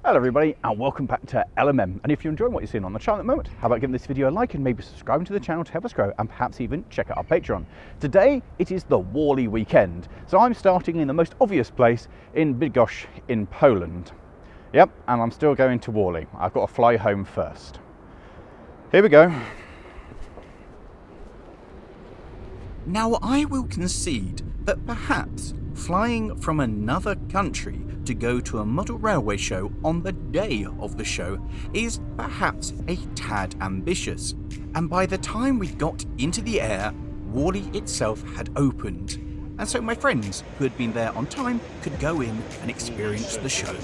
Hello everybody and welcome back to LMM, and if you're enjoying what you're seeing on the channel at the moment, how about giving this video a like and maybe subscribing to the channel to help us grow, and perhaps even check out our Patreon. Today it is the Wally weekend, so I'm starting in the most obvious place in Bydgoszcz in Poland. Yep, and I'm still going to Wally. I've got to fly home first. Here we go. Now I will concede that perhaps flying from another country to go to a model railway show on the day of the show is perhaps a tad ambitious, and by the time we got into the air, Wally itself had opened, and so my friends who had been there on time could go in and experience the show.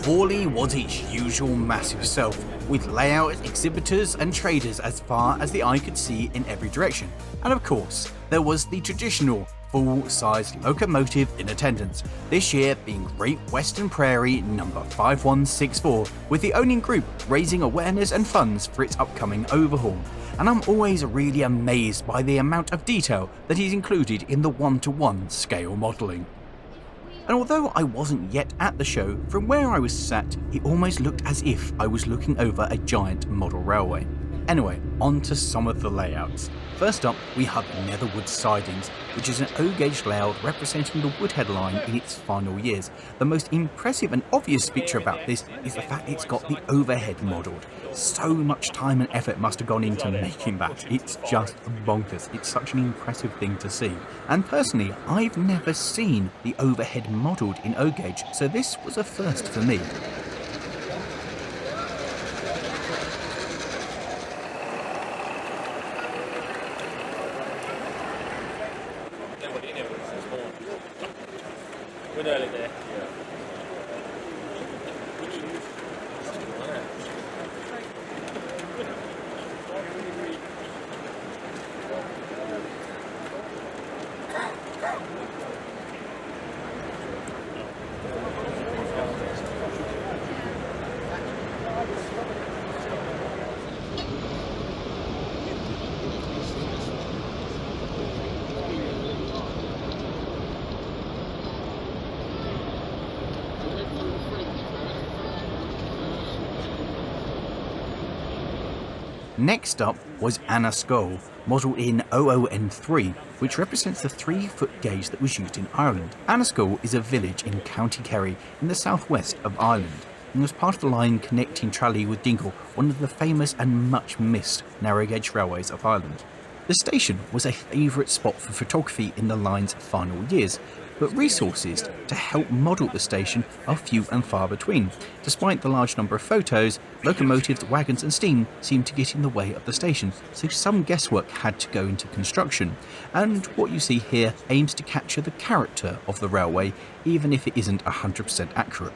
Wally was its usual massive self, with layout, exhibitors and traders as far as the eye could see in every direction. And of course, there was the traditional full-sized locomotive in attendance, this year being Great Western Prairie number 5164, with the owning group raising awareness and funds for its upcoming overhaul. And I'm always really amazed by the amount of detail that is included in the 1:1 scale modelling. And although I wasn't yet at the show, from where I was sat, it almost looked as if I was looking over a giant model railway. Anyway, on to some of the layouts. First up, we have Netherwood Sidings, which is an O-gauge layout representing the Woodhead line in its final years. The most impressive and obvious feature about this is the fact it's got the overhead modelled. So much time and effort must have gone into making that. It's just bonkers. It's such an impressive thing to see. And personally, I've never seen the overhead modelled in O-gauge, so this was a first for me. We're nearly there. Next up was Annaskol, modelled in OON3, which represents the 3-foot gauge that was used in Ireland. Annaskol is a village in County Kerry in the southwest of Ireland, and was part of the line connecting Tralee with Dingle, one of the famous and much missed narrow gauge railways of Ireland. The station was a favourite spot for photography in the line's final years, but resources to help model the station are few and far between. Despite the large number of photos, locomotives, wagons and steam seem to get in the way of the station, so some guesswork had to go into construction. And what you see here aims to capture the character of the railway, even if it isn't 100% accurate.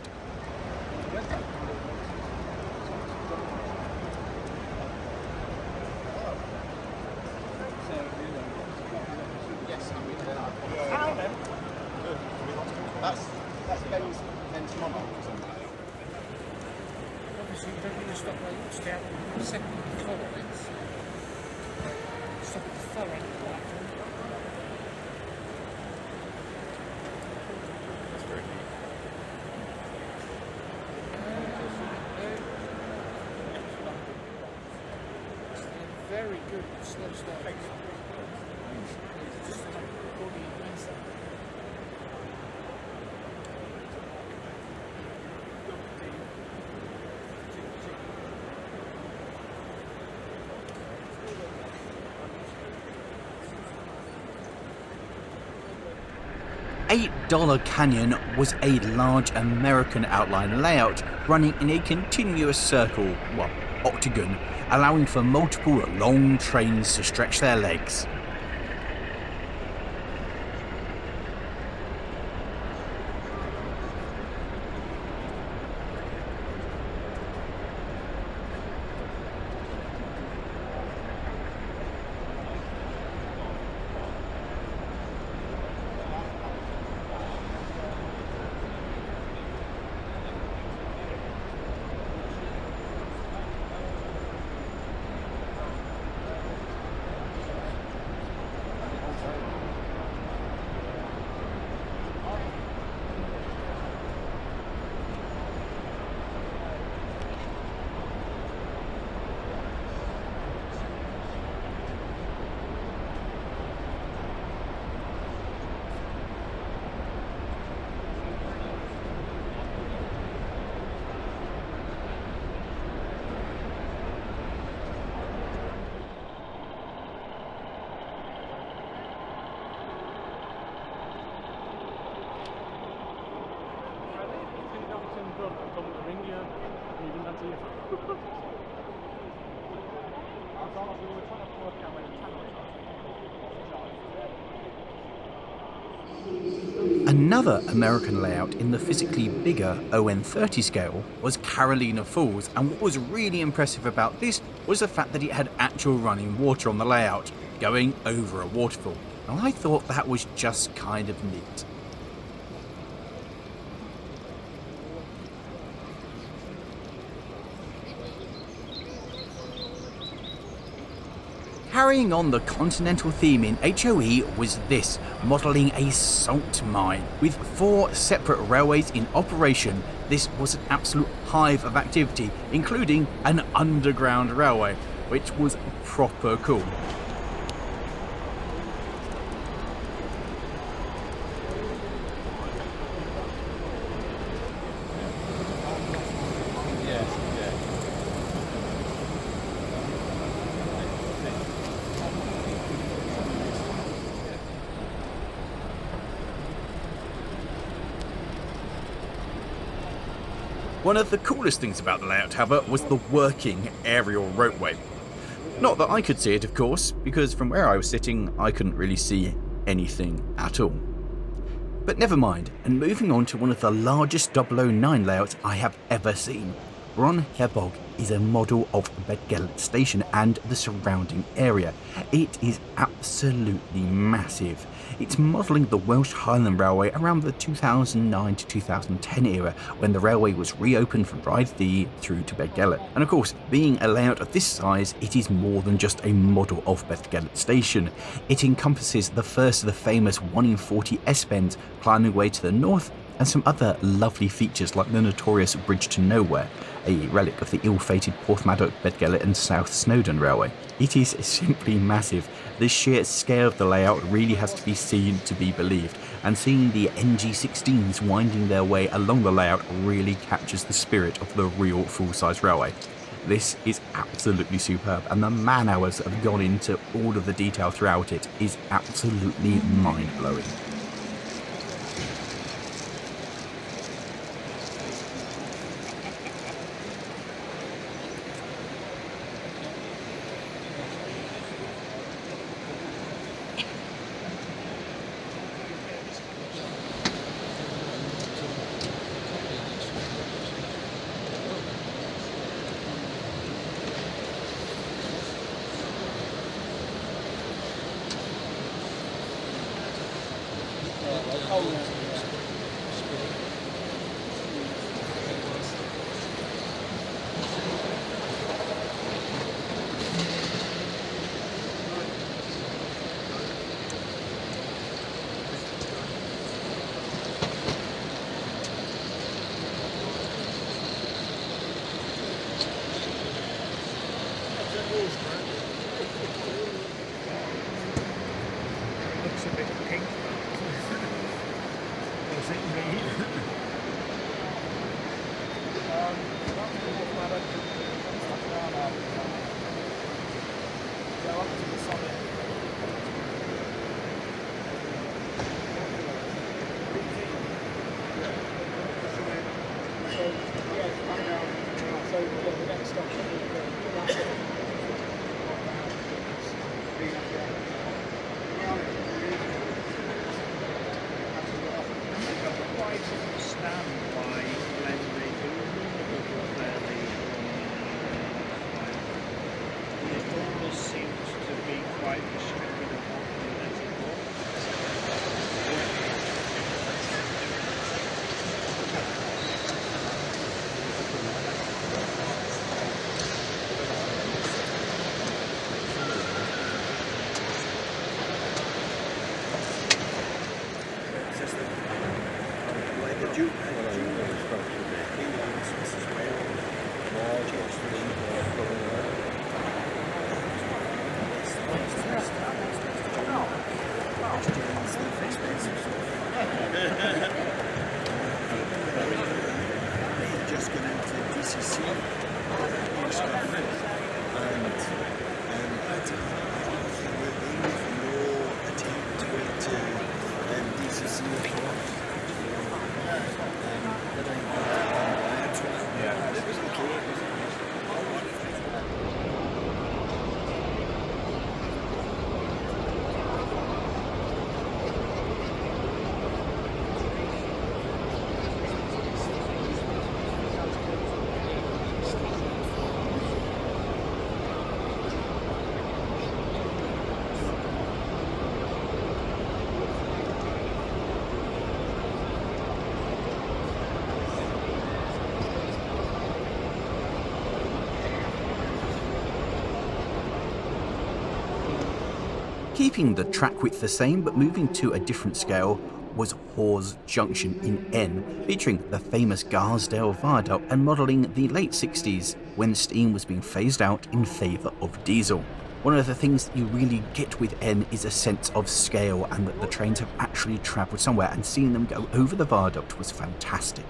That's Ben's mum, isn't it? So you don't really stop like stay out for a second collar, it's stop at the far end of the platform. That's very neat. Very good slow start. Just like body inside. $8 Canyon was a large American outline layout running in a continuous circle, well, octagon, allowing for multiple long trains to stretch their legs. Another American layout in the physically bigger ON30 scale was Carolina Falls, and what was really impressive about this was the fact that it had actual running water on the layout, going over a waterfall, and I thought that was just kind of neat. Carrying on the continental theme in HOE was this, modelling a salt mine. With 4 separate railways in operation, this was an absolute hive of activity, including an underground railway, which was proper cool. One of the coolest things about the layout, however, was the working aerial ropeway. Not that I could see it, of course, because from where I was sitting, I couldn't really see anything at all. But never mind, and moving on to one of the largest 009 layouts I have ever seen. Bron Herbog is a model of Bedgellet Station and the surrounding area. It is absolutely massive. It's modelling the Welsh Highland Railway around the 2009 to 2010 era, when the railway was reopened from Blythe through to Bedgellet. And of course, being a layout of this size, it is more than just a model of Bedgellet Station. It encompasses the first of the famous 1 in 40 S-bends climbing away to the north, and some other lovely features like the notorious Bridge to Nowhere, a relic of the ill-fated Porthmadog, Bedgellet and South Snowdon Railway. It is simply massive. The sheer scale of the layout really has to be seen to be believed, and seeing the NG16s winding their way along the layout really captures the spirit of the real full-size railway. This is absolutely superb, and the man-hours that have gone into all of the detail throughout it is absolutely mind-blowing. Looks a bit pink. Does it read? Understand why when they do fairly, it almost seems to be quite restricted and not letting go. Just gone into DCC new stuff, and I think we're aiming for no attempt to go to DCC report. But it was okay. Keeping the track width the same but moving to a different scale was Hawes Junction in N, featuring the famous Garsdale Viaduct and modelling the late 60s when steam was being phased out in favour of diesel. One of the things that you really get with N is a sense of scale, and that the trains have actually travelled somewhere, and seeing them go over the viaduct was fantastic.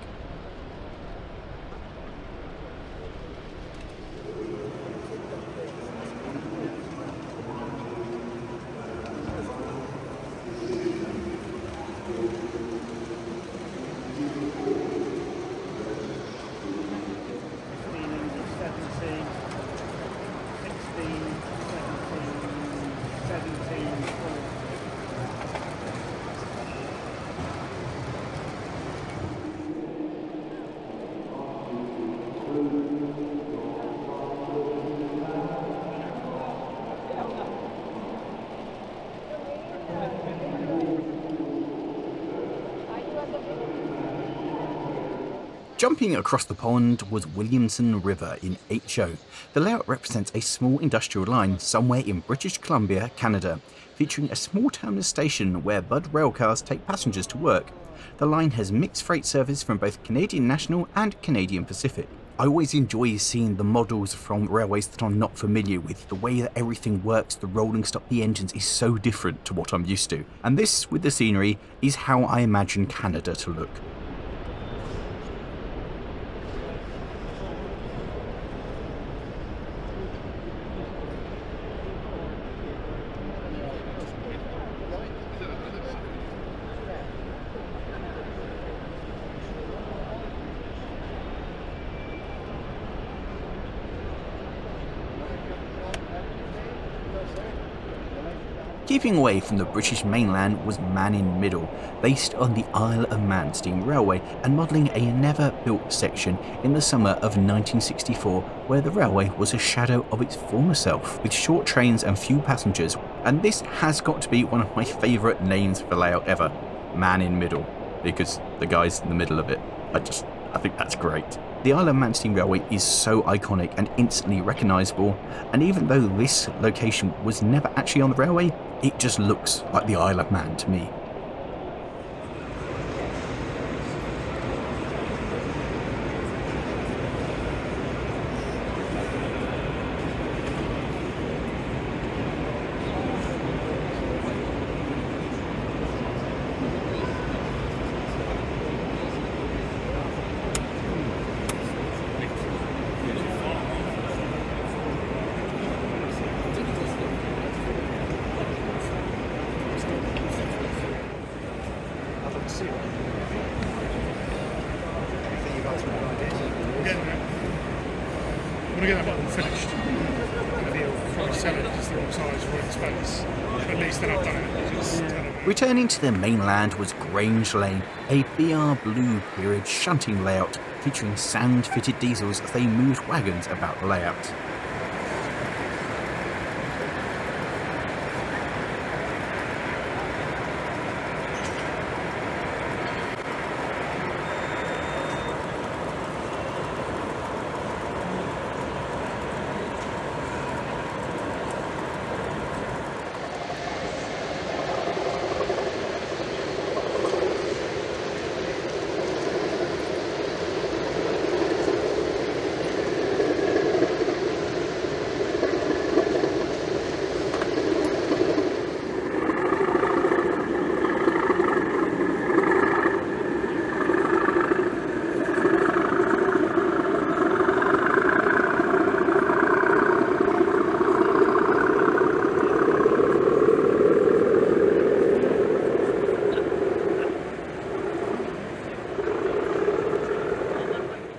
Jumping across the pond was Williamson River in HO. The layout represents a small industrial line somewhere in British Columbia, Canada, featuring a small terminus station where Budd railcars take passengers to work. The line has mixed freight service from both Canadian National and Canadian Pacific. I always enjoy seeing the models from railways that I'm not familiar with. The way that everything works, the rolling stock, the engines is so different to what I'm used to. And this, with the scenery, is how I imagine Canada to look. Keeping away from the British mainland was Man in Middle, based on the Isle of Man Steam Railway and modelling a never-built section in the summer of 1964 where the railway was a shadow of its former self, with short trains and few passengers. And this has got to be one of my favourite names for layout ever, Man in Middle, because the guy's in the middle of it. I think that's great. The Isle of Man Steam Railway is so iconic and instantly recognisable, and even though this location was never actually on the railway, it just looks like the Isle of Man to me. getting that. I want to get that bottle finished. Probably sell it just the wrong size for its space. At least then I've done it. Just, Returning to the mainland was Grange Lane, a BR Blue period shunting layout featuring sand-fitted diesels as they moved wagons about the layout.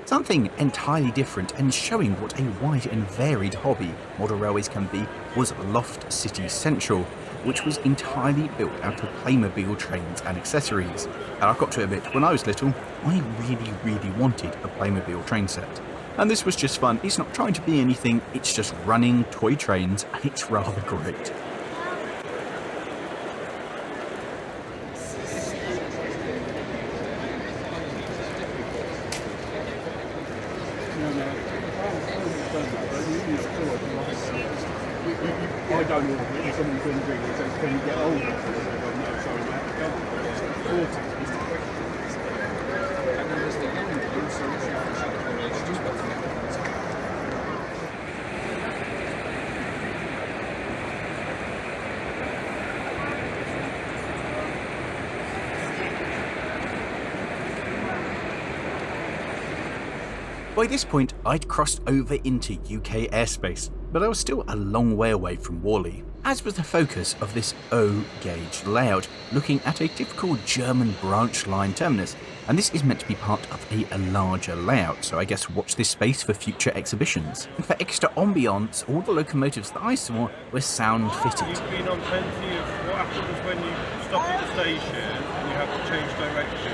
Something entirely different and showing what a wide and varied hobby model railways can be was Loft City Central, which was entirely built out of Playmobil trains and accessories. And I've got to admit, when I was little, I really wanted a Playmobil train set. And this was just fun. It's not trying to be anything, it's just running toy trains, and it's rather great. I don't know if someone's been doing it, so when you get older, no, sorry, you have to go. 40. And then there's the young ones, so it's just about to By this point, I'd crossed over into UK airspace, but I was still a long way away from Whalley, as was the focus of this O-gauge layout, looking at a typical German branch line terminus, and this is meant to be part of a larger layout, so I guess watch this space for future exhibitions. And for extra ambiance, all the locomotives that I saw were sound fitted. You've been on plenty of what happens when you stop at the station and you have to change direction.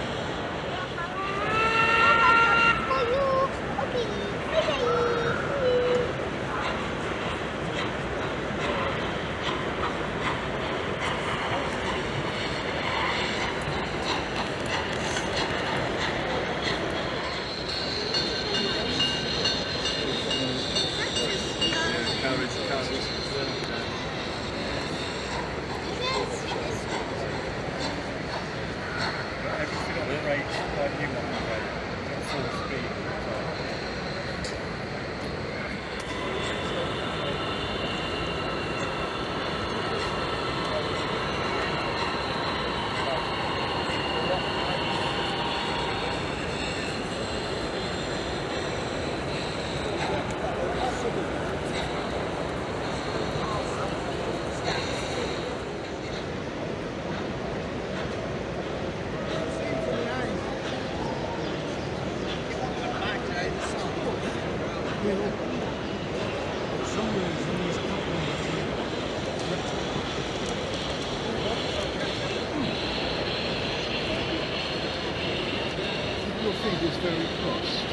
Your feed is very crossed.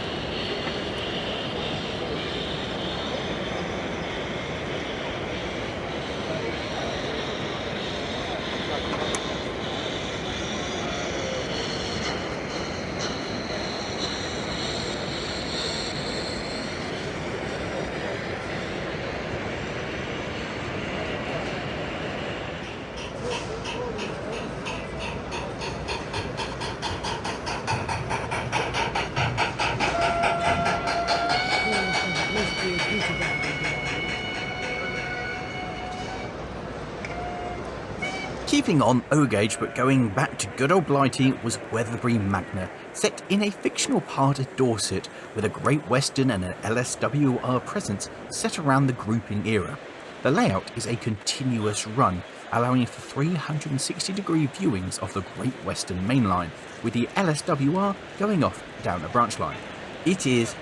Keeping on O-gauge but going back to good old Blighty was Weatherbury Magna, set in a fictional part of Dorset with a Great Western and an LSWR presence set around the grouping era. The layout is a continuous run, allowing for 360-degree viewings of the Great Western Main Line, with the LSWR going off down a branch line. It is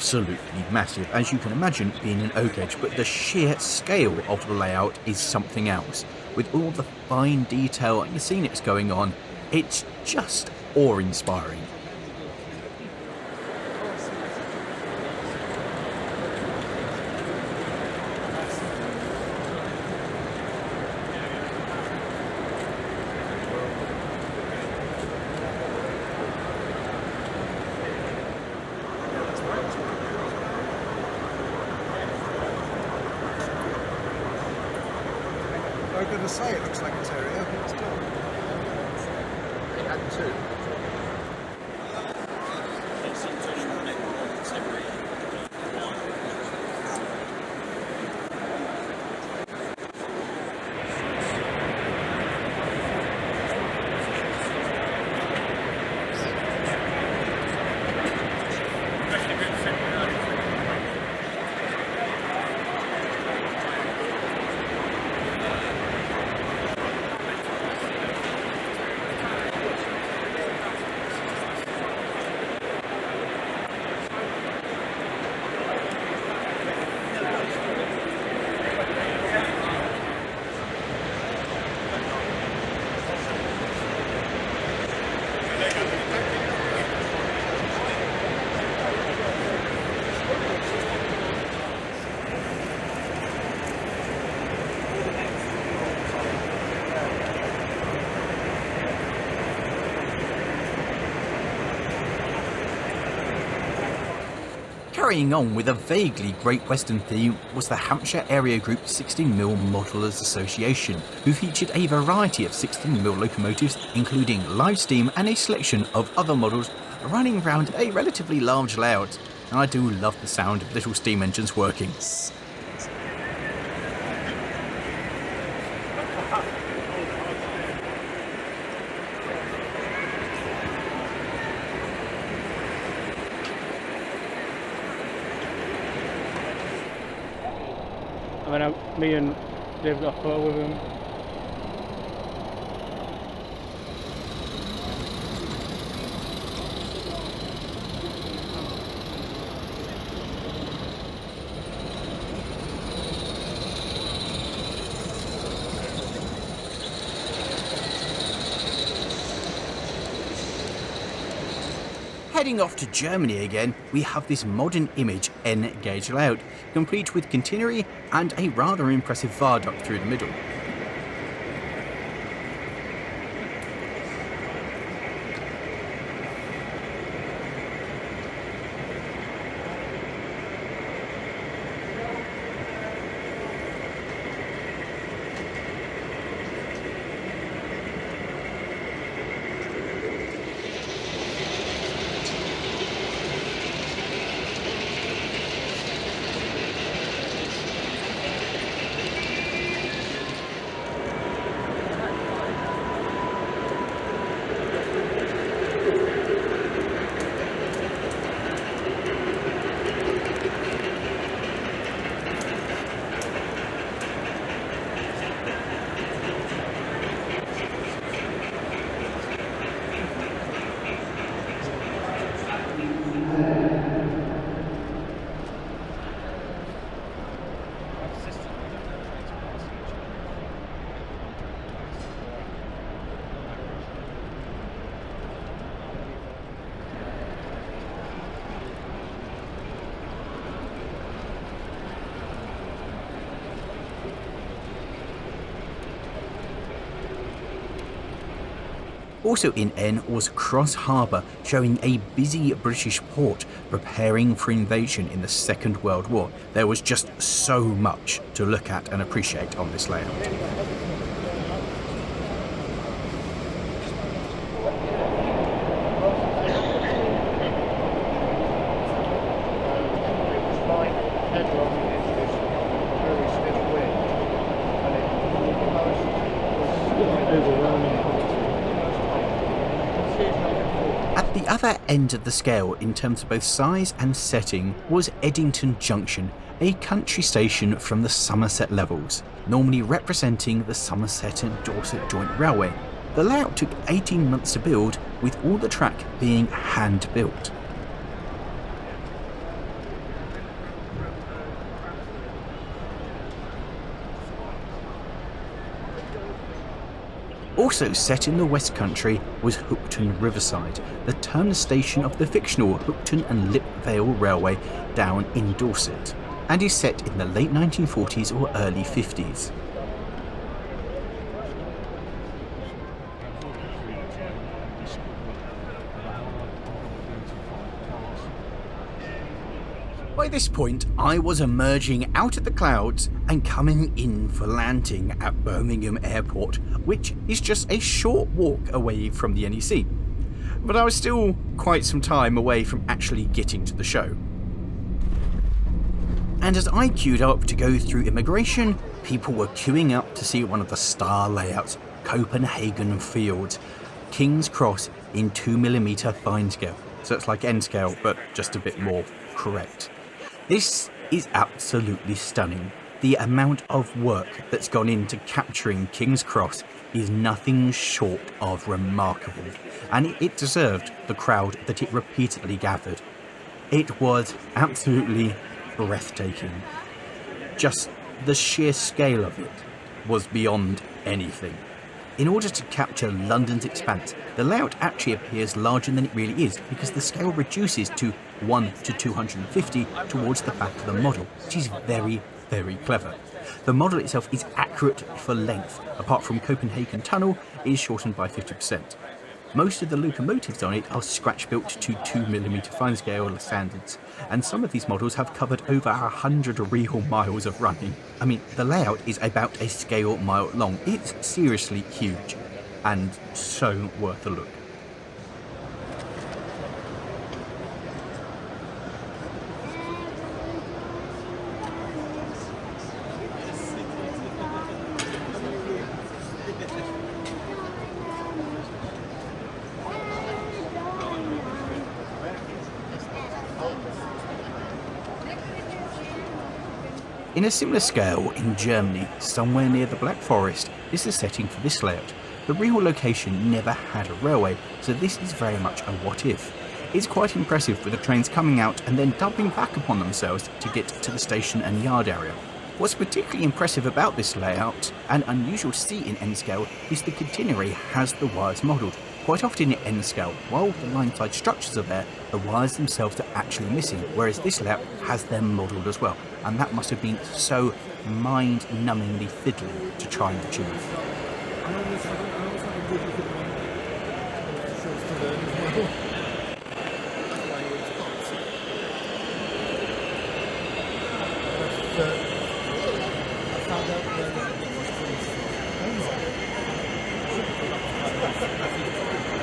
absolutely massive, as you can imagine being an oak edge, but the sheer scale of the layout is something else. With all the fine detail and the scenics going on, it's just awe-inspiring. I'm going to say it looks like a terrier, but it's not. It had two. Carrying on with a vaguely Great Western theme was the Hampshire Area Group 16mm Modelers Association, who featured a variety of 16mm locomotives, including live steam and a selection of other models running around a relatively large layout. And I do love the sound of little steam engines working. I mean, me and Dave got a photo with him. Heading off to Germany again, we have this modern image N-gauge layout, complete with catenary and a rather impressive viaduct through the middle. Also in N was Cross Harbour, showing a busy British port preparing for invasion in the Second World War. There was just so much to look at and appreciate on this layout. At the other end of the scale in terms of both size and setting was Eddington Junction, a country station from the Somerset levels, normally representing the Somerset and Dorset Joint Railway. The layout took 18 months to build, with all the track being hand-built. Also set in the West Country was Hookton Riverside, the terminus station of the fictional Hookton and Lipvale Railway down in Dorset, and is set in the late 1940s or early 50s. By this point, I was emerging out of the clouds and coming in for landing at Birmingham Airport, which is just a short walk away from the NEC. But I was still quite some time away from actually getting to the show. And as I queued up to go through immigration, people were queuing up to see one of the star layouts, Copenhagen Fields, King's Cross in 2mm fine scale. So it's like N scale, but just a bit more correct. This is absolutely stunning. The amount of work that's gone into capturing King's Cross is nothing short of remarkable, and it deserved the crowd that it repeatedly gathered. It was absolutely breathtaking. Just the sheer scale of it was beyond anything. In order to capture London's expanse, the layout actually appears larger than it really is because the scale reduces to 1 to 250 towards the back of the model, which is very, very clever. The model itself is accurate for length. Apart from Copenhagen Tunnel, it is shortened by 50%. Most of the locomotives on it are scratch-built to 2mm fine scale standards, and some of these models have covered over 100 real miles of running. I mean, the layout is about a scale mile long. It's seriously huge, and so worth a look. In a similar scale in Germany, somewhere near the Black Forest, is the setting for this layout. The real location never had a railway, so this is very much a what if. It's quite impressive with the trains coming out and then doubling back upon themselves to get to the station and yard area. What's particularly impressive about this layout, and unusual to see in N-scale, is the catenary has the wires modelled. Quite often in N-scale, while the line-side structures are there, the wires themselves are actually missing, whereas this layout has them modelled as well, and that must have been so mind-numbingly fiddly to try and achieve.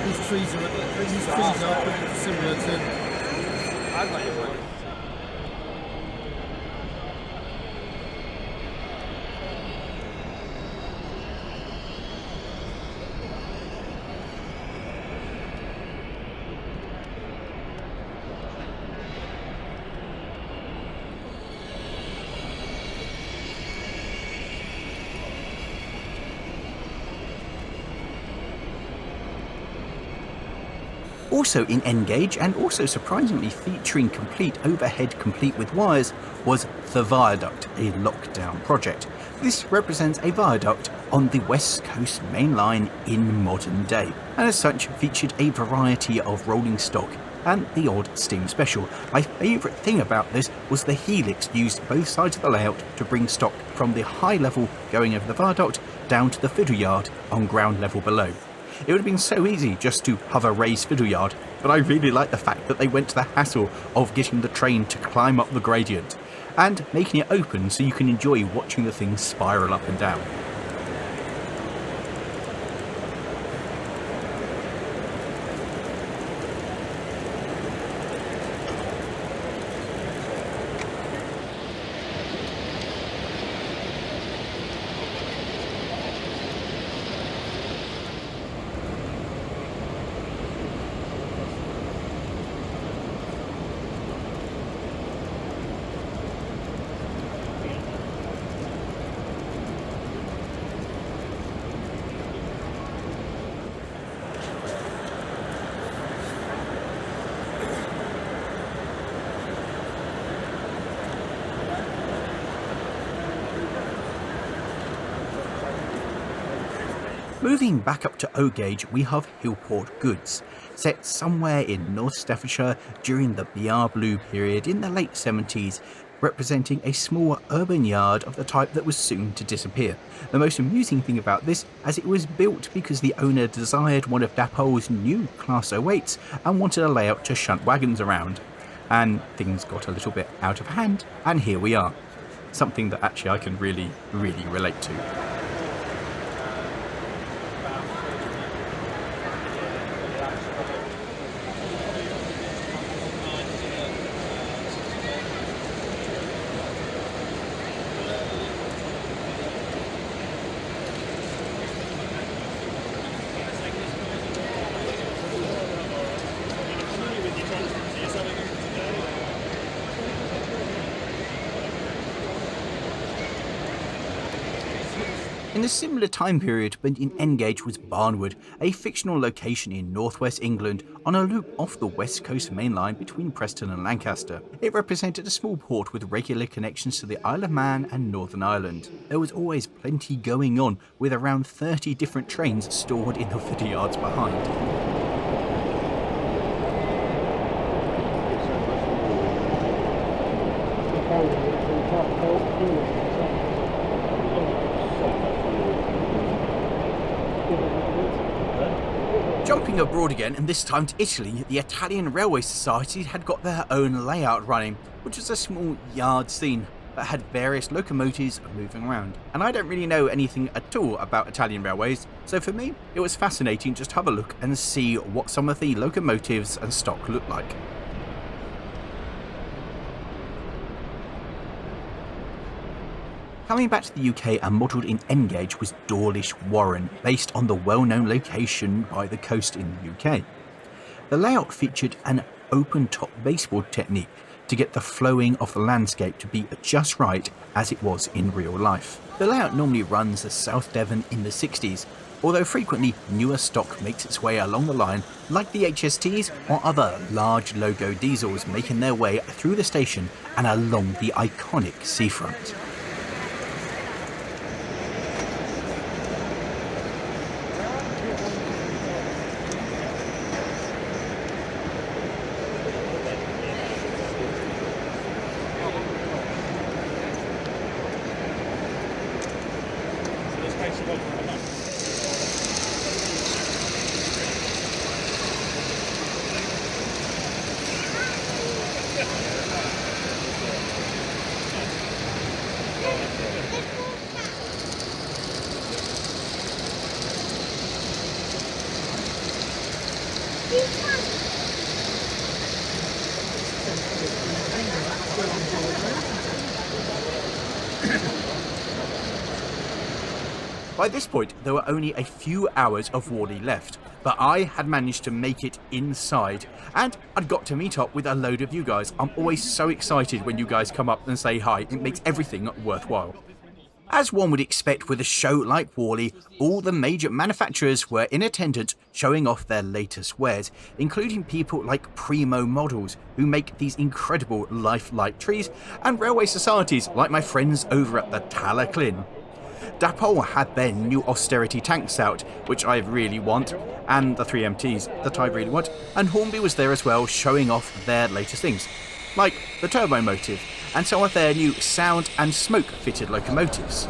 These trees are similar to. Also in N-gauge, and also surprisingly featuring complete overhead complete with wires, was the Viaduct, a lockdown project. This represents a viaduct on the West Coast Main Line in modern day, and as such featured a variety of rolling stock and the odd steam special. My favourite thing about this was the helix used both sides of the layout to bring stock from the high level going over the viaduct down to the fiddle yard on ground level below. It would have been so easy just to have a raised fiddle yard, but I really like the fact that they went to the hassle of getting the train to climb up the gradient and making it open so you can enjoy watching the thing spiral up and down. Moving back up to O Gauge, we have Hillport Goods, set somewhere in North Staffordshire during the BR Blue period in the late 70s, representing a small urban yard of the type that was soon to disappear. The most amusing thing about this, as it was built because the owner desired one of Dapol's new Class 08s and wanted a layout to shunt wagons around. And things got a little bit out of hand, and here we are. Something that actually I can really relate to. In a similar time period, but in N-Gauge was Barnwood, a fictional location in northwest England on a loop off the west coast main line between Preston and Lancaster. It represented a small port with regular connections to the Isle of Man and Northern Ireland. There was always plenty going on, with around 30 different trains stored in the feeder yards behind. Jumping abroad again, and this time to Italy, the Italian Railway Society had got their own layout running, which was a small yard scene that had various locomotives moving around. And I don't really know anything at all about Italian railways, so for me it was fascinating just to have a look and see what some of the locomotives and stock looked like. Coming back to the UK and modelled in N-Gauge was Dawlish Warren, based on the well-known location by the coast in the UK. The layout featured an open-top baseboard technique to get the flowing of the landscape to be just right as it was in real life. The layout normally runs as South Devon in the 60s, although frequently newer stock makes its way along the line, like the HSTs or other large logo diesels making their way through the station and along the iconic seafront. By this point, there were only a few hours of Whalley left, but I had managed to make it inside, and I'd got to meet up with a load of you guys. I'm always so excited when you guys come up and say hi, it makes everything worthwhile. As one would expect with a show like Whalley, all the major manufacturers were in attendance showing off their latest wares, including people like Primo Models, who make these incredible lifelike trees, and railway societies like my friends over at the Talaclin. Dapol had their new austerity tanks out, which I really want, and the 3MTs that I really want, and Hornby was there as well showing off their latest things, like the Turbo Motive, and some of their new sound and smoke fitted locomotives.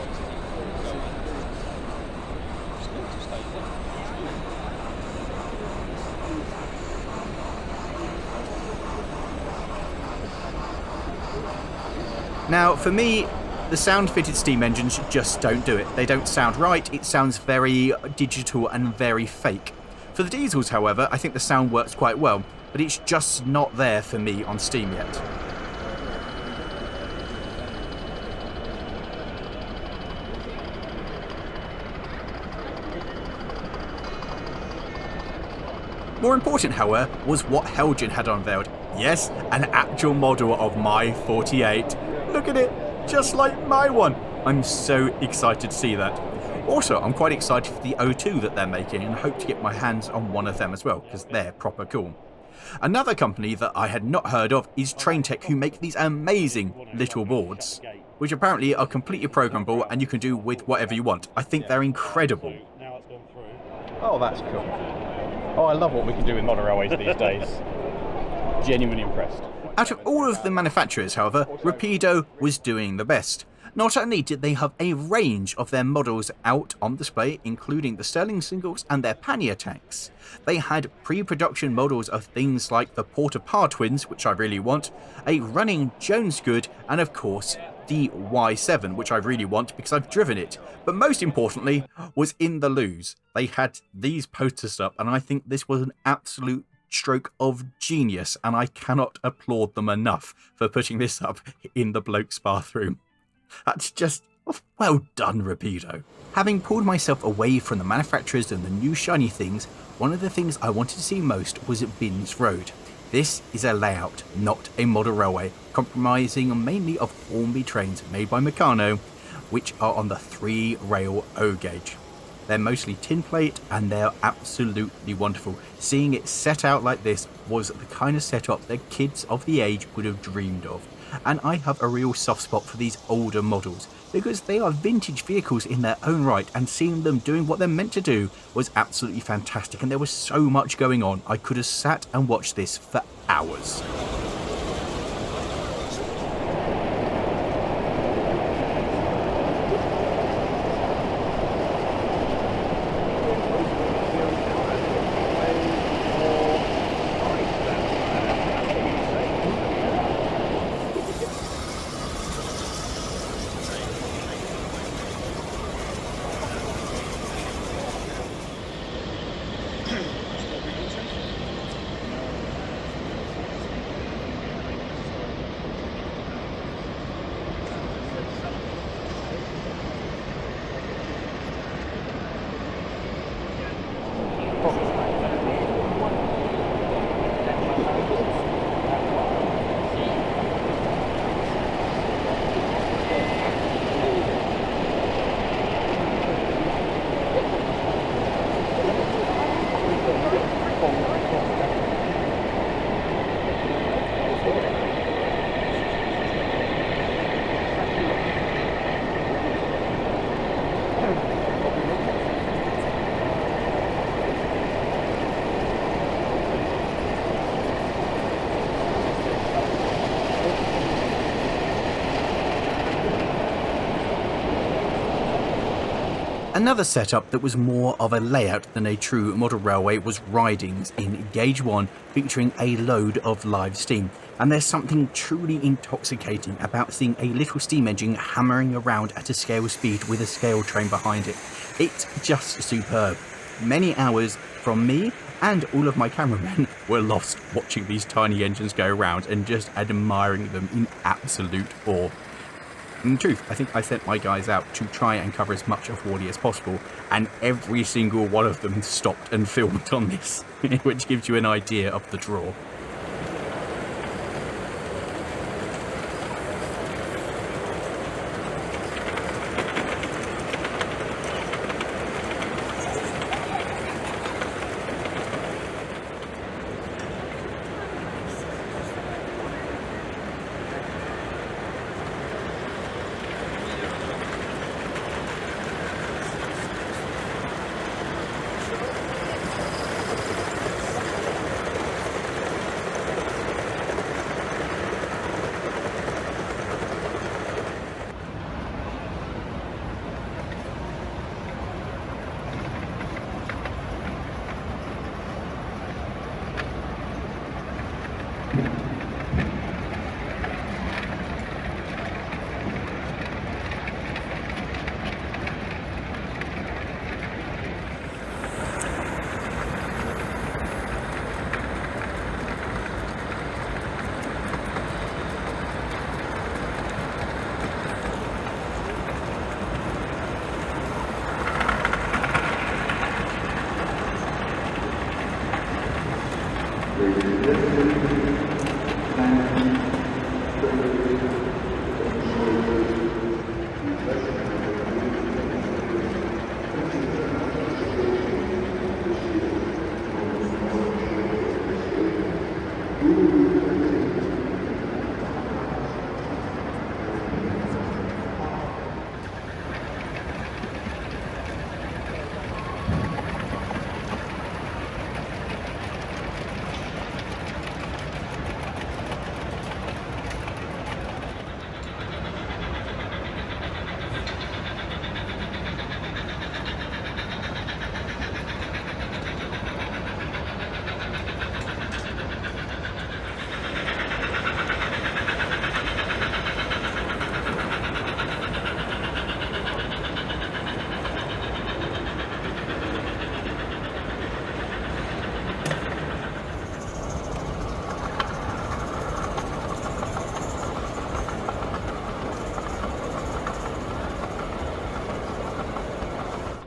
Now, for me, the sound-fitted steam engines just don't do it. They don't sound right, it sounds very digital and very fake. For the diesels, however, I think the sound works quite well, but it's just not there for me on Steam yet. More important, however, was what Helgen had unveiled. Yes, an actual model of my 48. Look at it! Just like my one. I'm so excited to see that. Also, I'm quite excited for the O2 that they're making and hope to get my hands on one of them as well, because they're proper cool. Another company that I had not heard of is Traintech, who make these amazing little boards, which apparently are completely programmable and you can do with whatever you want. I think they're incredible. Now it's gone through. Oh, that's cool. Oh, I love what we can do with modern railways these days. Genuinely impressed. Out of all of the manufacturers, however, Rapido was doing the best. Not only did they have a range of their models out on display, including the Stirling singles and their pannier tanks, they had pre-production models of things like the Porter Parr twins, which I really want, a running Jones Good, and of course the Y7, which I really want because I've driven it. But most importantly was in the loos. They had these posters up, and I think this was an absolute stroke of genius, and I cannot applaud them enough for putting this up in the bloke's bathroom. That's just, well done, Rapido. Having pulled myself away from the manufacturers and the new shiny things, one of the things I wanted to see most was at Binns Road. This is a layout, not a model railway, comprising mainly of Hornby trains made by Meccano, which are on the 3-rail O gauge. They're mostly tin plate and they're absolutely wonderful. Seeing it set out like this was the kind of setup that kids of the age would have dreamed of. And I have a real soft spot for these older models because they are vintage vehicles in their own right, and seeing them doing what they're meant to do was absolutely fantastic, and there was so much going on. I could have sat and watched this for hours. Another setup that was more of a layout than a true model railway was Ridings in Gauge 1, featuring a load of live steam. And there's something truly intoxicating about seeing a little steam engine hammering around at a scale speed with a scale train behind it. It's just superb. Many hours from me and all of my cameramen were lost watching these tiny engines go around and just admiring them in absolute awe. In truth, I think I sent my guys out to try and cover as much of Wally as possible, and every single one of them stopped and filmed on this, which gives you an idea of the draw.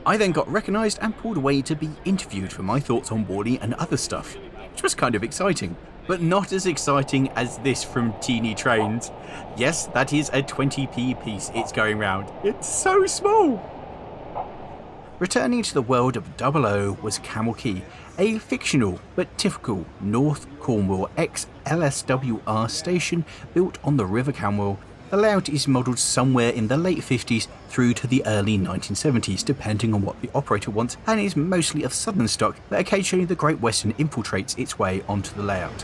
I then got recognised and pulled away to be interviewed for my thoughts on WALL-E and other stuff, which was kind of exciting, but not as exciting as this from Teeny Trains. Yes, that is a 20p piece it's going round. It's so small! Returning to the world of 00 was Camel Quay, a fictional but typical North Cornwall ex-LSWR station built on the River Camwell. The layout is modelled somewhere in the late 50s through to the early 1970s, depending on what the operator wants, and is mostly of southern stock, but occasionally the Great Western infiltrates its way onto the layout.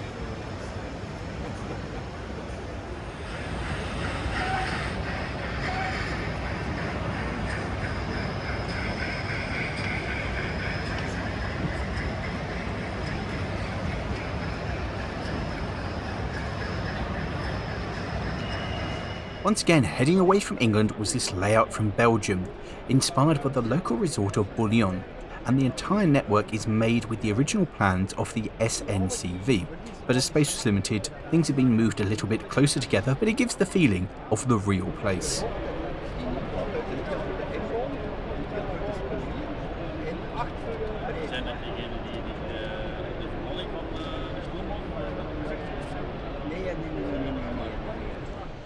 Once again, heading away from England was this layout from Belgium, inspired by the local resort of Bouillon, and the entire network is made with the original plans of the SNCV. But as space was limited, things have been moved a little bit closer together, but it gives the feeling of the real place.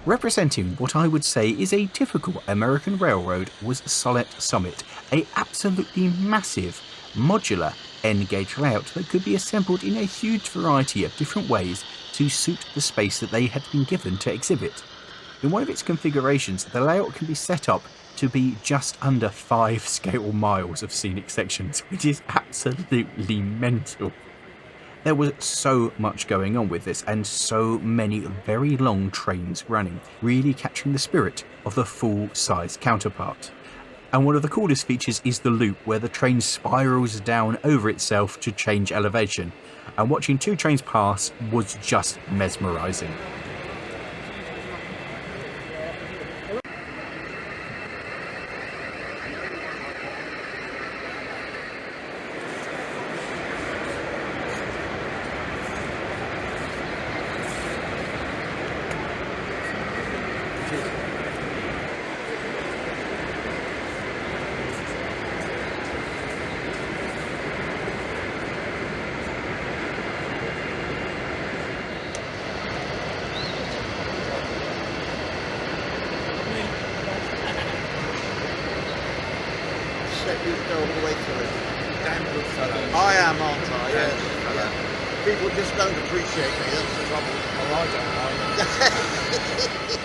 Representing what I would say is a typical American railroad was Solette Summit, a absolutely massive, modular, N-gauge layout that could be assembled in a huge variety of different ways to suit the space that they had been given to exhibit. In one of its configurations, the layout can be set up to be just under 5 scale miles of scenic sections, which is absolutely mental. There was so much going on with this, and so many very long trains running, really capturing the spirit of the full-size counterpart. And one of the coolest features is the loop, where the train spirals down over itself to change elevation, and watching 2 trains pass was just mesmerising. You go all the way through. Damn good fellow. I am, aren't I? Yeah. People just don't appreciate me, that's the trouble. Oh, I don't know.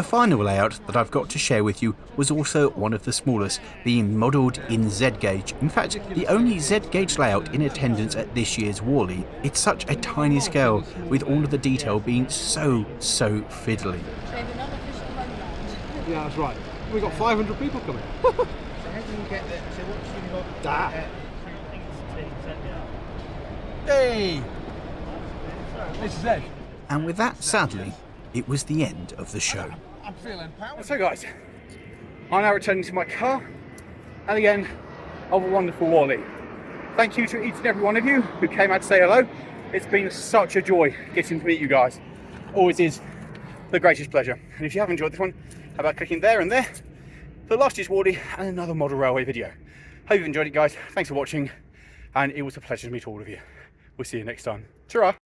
The final layout that I've got to share with you was also one of the smallest, being modelled in Z gauge. In fact, the only Z gauge layout in attendance at this year's Wally. It's such a tiny scale, with all of the detail being so fiddly. Yeah, that's right. We've got 500 people coming. So how do you get that? So what's you got? That. Hey! This is it. And with that, sadly, it was the end of the show. I'm feeling powered. So guys, I'm now returning to my car at the end of a wonderful Wally. Thank you to each and every one of you who came out to say hello. It's been such a joy getting to meet you guys. Always is the greatest pleasure. And if you have enjoyed this one, how about clicking there and there for last year's Wally and another model railway video. Hope you've enjoyed it, guys. Thanks for watching, and it was a pleasure to meet all of you. We'll see you next time. Ta-ra!